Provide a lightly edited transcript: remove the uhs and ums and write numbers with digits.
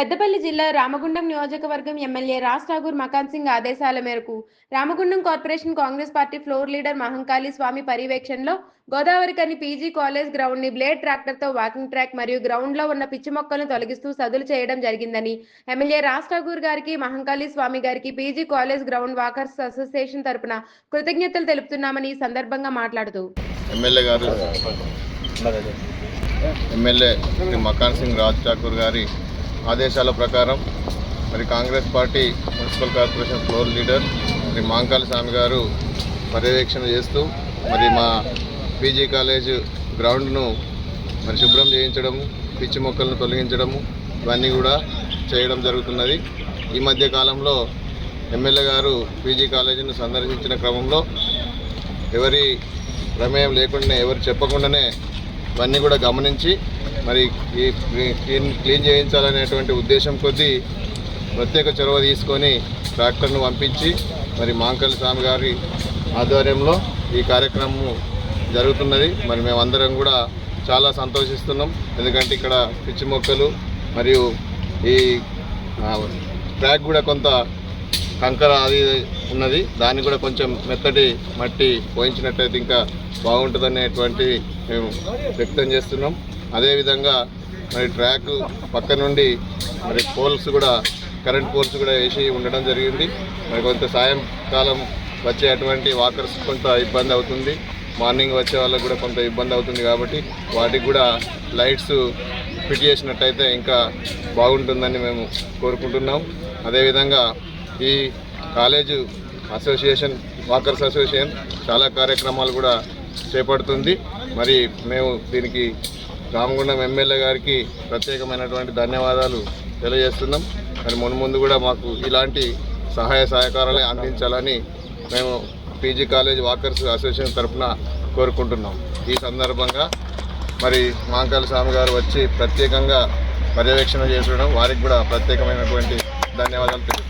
పెద్దపల్లి జిల్లా రామగుండం నియోజకవర్గం ఎమ్మెల్యే రాజ్ ఠాకూర్ మకాన్ సింగ్ ఆదేశాల మేరకు Ramagundam corporation Congress party floor leader Mahankali Swamy పర్యవేక్షణలో గోదావరికని పీజీ కాలేజ్ గ్రౌండ్ ని బ్లేడ్ ట్రాక్టర్తో వాకింగ్ ట్రాక్ మరియు గ్రౌండ్ లో ఉన్న పిచ్చి మొక్కలను తొలగిస్తూ సదులు చేయడం జరిగిందని ఎమ్మెల్యే రాజ్ ఠాకూర్ గారికి మహంకాళి స్వామి గారికి PG college ground walkers association తరపున కృతజ్ఞతలు తెలుపుతున్నామని ఈ సందర్భంగా మాట్లాడుతూ ఎమ్మెల్యే మకాన్ సింగ్ రాజ్ ఠాకూర్ గారి ఆదేశాల ప్రకారం మరి Congress party municipal corporation floor leader మరి మహంకాళి స్వామి గారు పర్యవేక్షణ చేస్తూ మరి మా పీజీ కాలేజ్ గ్రౌండ్ను మరి శుభ్రం చేయించడము, పిచ్చి మొక్కలను తొలగించడము ఇవన్నీ కూడా చేయడం జరుగుతున్నది. ఈ మధ్య కాలంలో ఎమ్మెల్యే గారు పీజీ కాలేజీని సందర్శించిన క్రమంలో ఎవరి ప్రమేయం లేకుండానే, ఎవరు చెప్పకుండానే ఇవన్నీ కూడా గమనించి మరి ఈ క్లీన్ చేయించాలనేటువంటి ఉద్దేశం కొద్దీ ప్రత్యేక చొరవ తీసుకొని ట్రాక్టర్ను పంపించి మరి మహంకాళి స్వామి గారి ఆధ్వర్యంలో ఈ కార్యక్రమం జరుగుతున్నది. మరి మేమందరం కూడా చాలా సంతోషిస్తున్నాం. ఎందుకంటే ఇక్కడ పిచ్చి మొక్కలు మరియు ఈ ట్రాక్ కూడా కొంత కంకర అది ఉన్నది, దాన్ని కూడా కొంచెం మెత్తటి మట్టి పోయించినట్టయితే ఇంకా బాగుంటుందనేటువంటి మేము వ్యక్తం చేస్తున్నాం. అదేవిధంగా మరి ట్రాక్ పక్క నుండి మరి పోల్స్ కూడా, కరెంట్ పోల్స్ కూడా వేసి ఉండడం జరిగింది. మరి కొంత సాయంకాలం వచ్చే అటువంటి వాకర్స్ కొంత ఇబ్బంది అవుతుంది, మార్నింగ్ వచ్చే వాళ్ళకు కూడా కొంత ఇబ్బంది అవుతుంది. కాబట్టి వాటికి కూడా లైట్స్ ఫిట్ చేసినట్టయితే ఇంకా బాగుంటుందని మేము కోరుకుంటున్నాం. అదేవిధంగా ఈ కాలేజు అసోసియేషన్, వాకర్స్ అసోసియేషన్ చాలా కార్యక్రమాలు కూడా చేపడుతుంది. మరి మేము దీనికి రామగుండం ఎమ్మెల్యే గారికి ప్రత్యేకమైనటువంటి ధన్యవాదాలు తెలియజేస్తున్నాం. మరి ముందు కూడా మాకు ఇలాంటి సహాయ సహకారాలే అందించాలని మేము పీజీ కాలేజ్ వాకర్స్ అసోసియేషన్ తరఫున కోరుకుంటున్నాం. ఈ సందర్భంగా మరి మహంకాళి స్వామి గారు వచ్చి ప్రత్యేకంగా పర్యవేక్షణ చేసడం వారికి కూడా ప్రత్యేకమైనటువంటి ధన్యవాదాలు తెలుపుతున్నాం.